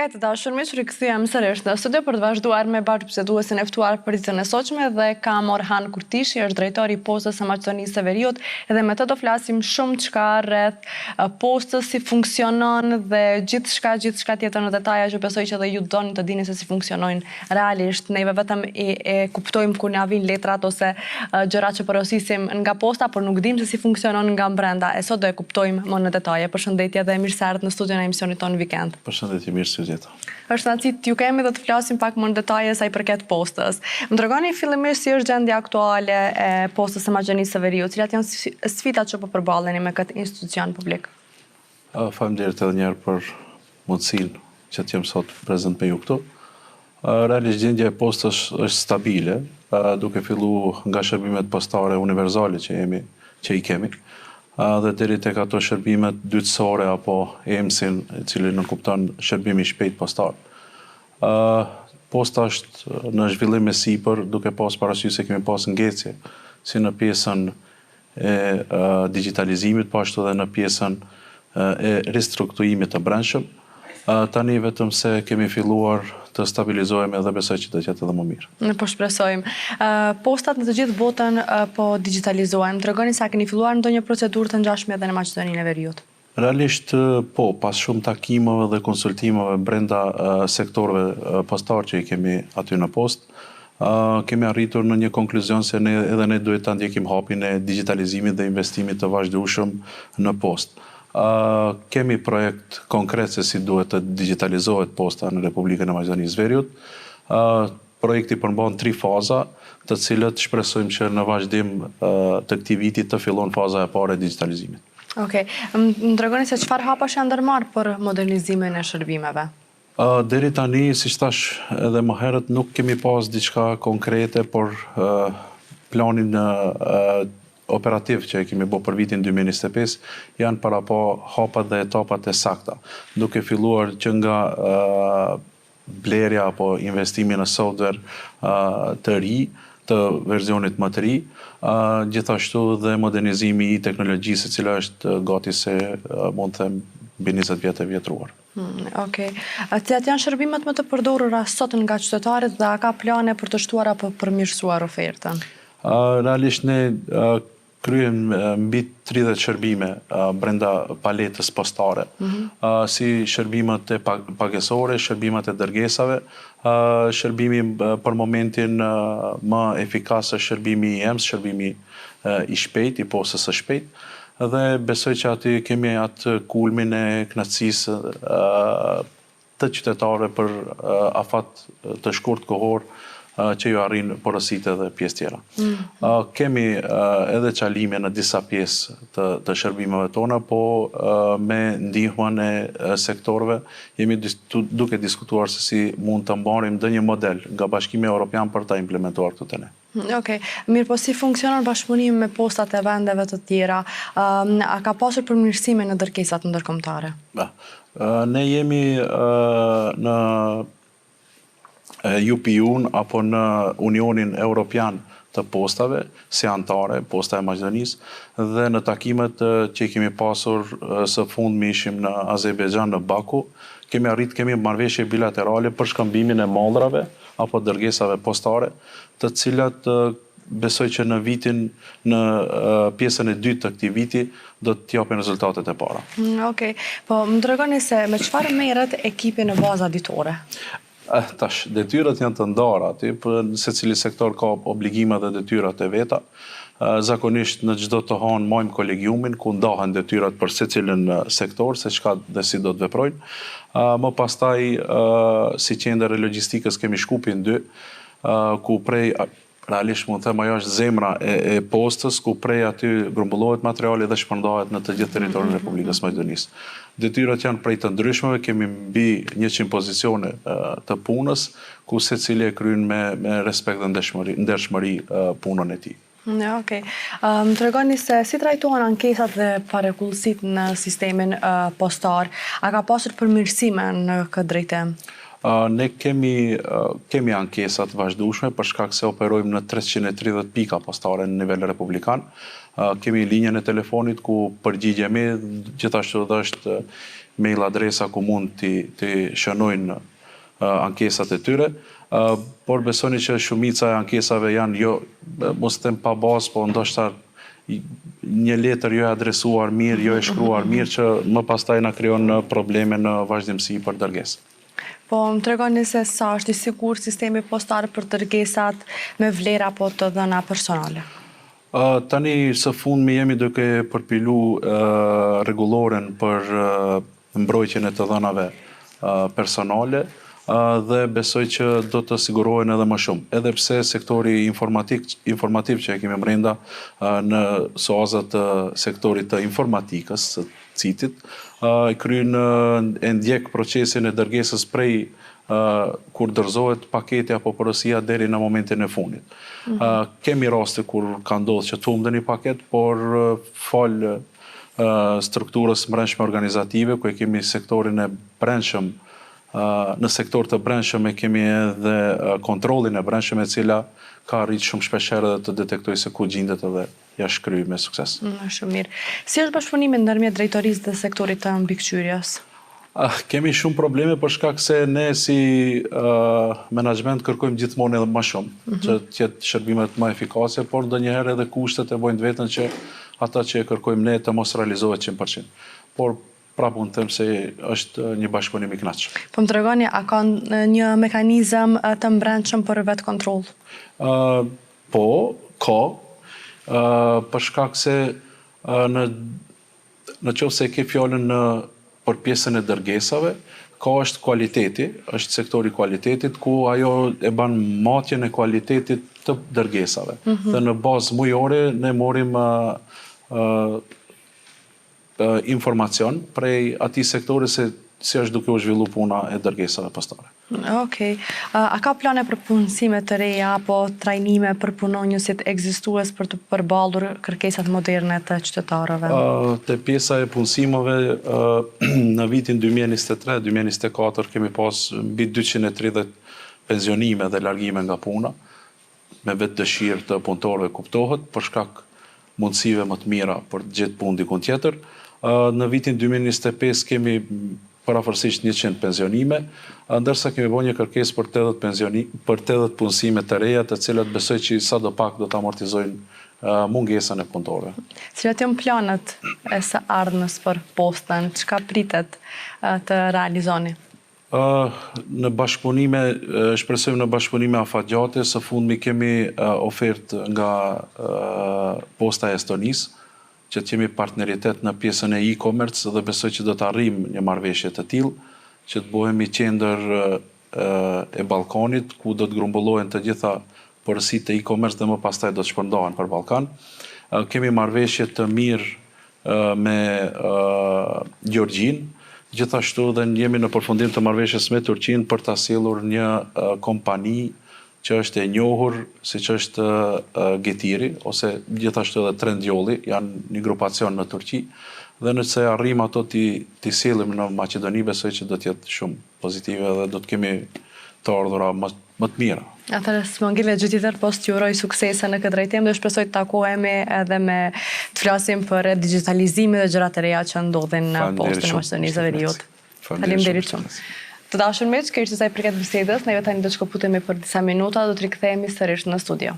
Të dashur miq, rikëthyem sërish në studio për të vazhduar me bashkëbiseduesin e ftuar për ditën e sotshme dhe kam Orhan Kurtishi, është drejtori i postës së Maqedonisë së Veriut, edhe me të do flasim shumë çka rreth postës, si funksionon dhe gjithçka tjetër në detaje që besoj që edhe ju doni të dini se si funksionojnë realisht. Neve vetëm e kuptojmë kur na vijnë letrat ose gjërat që porosisim nga posta, por nuk dimë se si funksionon nga brenda. E sot do e kuptojmë më në detaje. Përshëndetje dhe mirë se erdhët në studion e emisionit tonë Vikend. Përshëndetje, mirë se jeta. Është nëcit, ju kemi dhe të flasim pak më në detaje sa i përket postës. Më tregoni fillimisht si është gjendja aktuale e postës së Maqedonisë së Veriut, cilat janë sfidat që po përballeni me këtë institucion publik? Faleminderit edhe një herë për mundësinë që të jem sot prezant me ju këtu. Realisht gjendja e postës është stabile, duke filluar nga shërbimet postare universale që i kemi, dhe deri tek ato shërbimet dytësore apo EMS-in, i cili nënkupton shërbimi i shpejt postar. Posta është në zhvillim me sipër, duke pas parasysh se kemi pas ngecje si në pjesën e digitalizimit, po ashtu edhe në pjesën e ristrukturimit të brendshëm. Tani vetëm se kemi filluar të stabilizohemi dhe besoj që do të jetë edhe më mirë. Ne po shpresojmë. Postat në të gjithë botën po digitalizohen. Më tregoni sa keni filluar ndonjë procedurë të ngjashme edhe në Maqedoninë e Veriut? Realisht po, pas shumë takimeve dhe konsultimeve brenda sektorëve postar që i kemi aty në post, kemi arritur në një konkluzion se edhe ne duhet ta ndjekim hapin e digitalizimit dhe investimit të vazhdueshëm në post. Kemi projekt konkret se si duhet të digitalizohet posta në Republikën e Maqedonisë së Veriut. Projekti përmban 3 faza, të cilët shpresojmë që në vazhdim të këtij viti të fillon faza e parë e digitalizimit. Okej. Më tregoni se çfarë hapash janë ndërmarrë për modernizimin e shërbimeve? Deri tani, siç thash edhe më herët, nuk kemi pas diçka konkrete, por planin operativ që e kemi bërë për vitin 2025 janë para po hapat dhe etapat e sakta, duke filluar që nga blerja apo investimi në software të ri, të versionit më të ri, gjithashtu dhe modernizimi i teknologjisë, e cila është gati se mund të them mbi 20 vjet e vjetruar. Okej. Cilat janë shërbimet më të përdorura sot nga qytetarët dhe a ka plane për të shtuar apo përmirësuar ofertën? Realisht ne kryem mbi 30 shërbime brenda paletës postare, si shërbimet e pagesore, shërbimet e dërgesave, shërbimi për momentin më efikas është shërbimi i EMS, shërbimi i shpejt, i postës së shpejt, dhe besoj që aty kemi atë kulmin e kënaqësisë të qytetarëve për afat të shkurt kohor që ju arrin porositë dhe pjesë tjera. Kemi edhe çalime në disa pjesë të shërbimeve tona, po me ndihmën e sektorëve jemi duke diskutuar se si mund të mbarim ndonjë model nga Bashkimi Evropian për ta implementuar këtu te ne. Okej. Mirë, po si funksionon bashkëpunimi me postat e vendeve të tjera? A ka pasur përmirësime në dërgesat ndërkombëtare? Ne jemi në UPU-n apo në Unionin Evropian të postave, si antare, posta e Maqedonisë, dhe në takimet që kemi pasur së fundmi ishim në Azerbajxhan, në Baku, kemi marrëveshje bilaterale për shkëmbimin e mallrave apo dërgesave postare, të cilat besoj që në pjesën e dytë të këtij viti do të japin rezultatet e para. Okej. Po më tregoni se me çfarë merret ekipi në baza ditore? Tash, detyrat janë të ndara aty, për secili sektor ka obligime dhe detyrat e veta. Zakonisht në çdo të hanë majmë kolegiumin, ku ndahen detyrat për secilin sektor, se çka dhe si do të veprojnë. Më pastaj, si qendër e logjistikës kemi Shkupin 2, ku prej realisht mund të them ajo është zemra e postës, ku prej aty grumbullohet materiali dhe shpërndahet në të gjithë territorin e Republikës Maqedonisë. Detyrat janë prej të ndryshmeve, kemi mbi 100 pozicione të punës, ku secili e kryen me respekt dhe ndershmëri punën e tij. Okej. Më tregoni se si trajtohen ankesat dhe parekullësitë në sistemin postar. A ka pasur përmirësime në këtë drejtim? Ne kemi ankesa të vazhdueshme për shkak se operojmë në 330 pika postare në nivel republikan. Kemi linjën e telefonit ku përgjigjemi, gjithashtu edhe është mail adresa ku mund të shënojnë ankesat e tyre, por besoni që shumica e ankesave janë mos them pa bazë, po ndoshta një letër jo e adresuar mirë, jo e shkruar mirë, që më pastaj na krijon probleme në vazhdimsi për dërgesë. Po, më tregoni se sa është i sigurt sistemi postar për dërgesat me vlera apo të dhëna personale? Tani së fundmi jemi duke përpilu rregulloren për mbrojtjen e të dhënave personale, dhe besoj që do të sigurohen edhe më shumë. Edhe pse sektori informativ që e kemi brenda në soazat të sektorit të informatikës, së CIT-it, e ndjek procesin e dërgesës prej kur dorëzohet paketi apo porosia deri në momentin e fundit. Kemi raste kur ka ndodhur që të humbë një paket, por fal strukturës brendshme organizative, ku e kemi sektorin e brendshëm, në sektor të brendshëm e kemi edhe kontrollin e brendshëm, e cila ka arritur shumë shpeshherë dhe të detektojë se ku gjendet edhe ja shkryj me sukses. Shumë mirë. Si është bashkëpunimi ndërmjet drejtorisë dhe sektorit të mbikëqyrjes? Kemi shumë probleme për shkak se ne si menaxhment kërkojmë gjithmonë edhe më shumë, që të jetë shërbimet më efikase, por ndonjëherë edhe kushtet e bojnë vetën që ata që e kërkojmë ne të mos realizohet 100%. Por prapë unë them se është një bashkëpunim i kënaqshëm. Po më tregoni, a ka një mekanizëm të mbrendshëm për vetë kontroll? Po, ka, për shkak se në qoftë se ke fjalën për pjesën e dërgesave, ka është kualiteti, është sektori kualitetit, ku ajo e ban matjen e kualitetit të dërgesave. Dhe në bazë mujore ne morim informacion prej atij sektori se si është duke u zhvillu puna e dërgesave postare. Okej. A ka plane për punësime të reja apo trajnime për punonjësit ekzistues për të përballur kërkesat moderne të qytetarëve? Te pjesa e punësimeve në vitin 2023-2024 kemi pas mbi 230 pensionime dhe largime nga puna, me vetë dëshirë të punëtorëve kuptohet, për shkak mundësive më të mira për të gjetë punë dikun tjetër. Në vitin 2025 kemi parafërsisht 100 pensionime, ndërsa kemi bërë një kërkesë për 80 punësime të reja, të cilat besoj që sadopak do të amortizojnë mungesën e punëtorëve. Cilat janë planët e së ardhmës për postën? Çka pritet të realizoni? Në bashkëpunime, shpresojmë në bashkëpunime afatgjate, së fundmi kemi ofertë nga Posta e Estonisë, që të kemi partneritet në pjesën e e-commerce dhe besoj që do të arrijmë një marrëveshje të tillë, që të bëhemi qendër e Ballkanit, ku do të grumbullohen të gjitha porositë e e-commerce dhe më pastaj do të shpërndahen për Ballkan. Kemi marrëveshje të mirë me Gjergjin, gjithashtu dhe jemi në përfundim të marrëveshjes me Turqinë për ta sjellur një kompani që është e njohur, siç është Getiri, ose gjithashtu edhe Trendyolli, janë një grupacion në Turqi, dhe nëse arrijmë ato t'i sjellim në Maqedoni, besoj që do të jetë shumë pozitive dhe do të kemi të ardhura më të mira. Atëherë s'më ngele gjë tjetër, po t'ju uroj suksese në këtë drejtim dhe shpresoj të takohemi edhe të flasim për digitalizimin dhe gjërat e reja që ndodhin në postën e Maqedonisë së Veriut. Faleminderit shumë. Të dashur miq, kjo ishte sa i përket bisedës, ne tani do të shkëputemi për disa minuta, do të rikthehemi sërish në studio.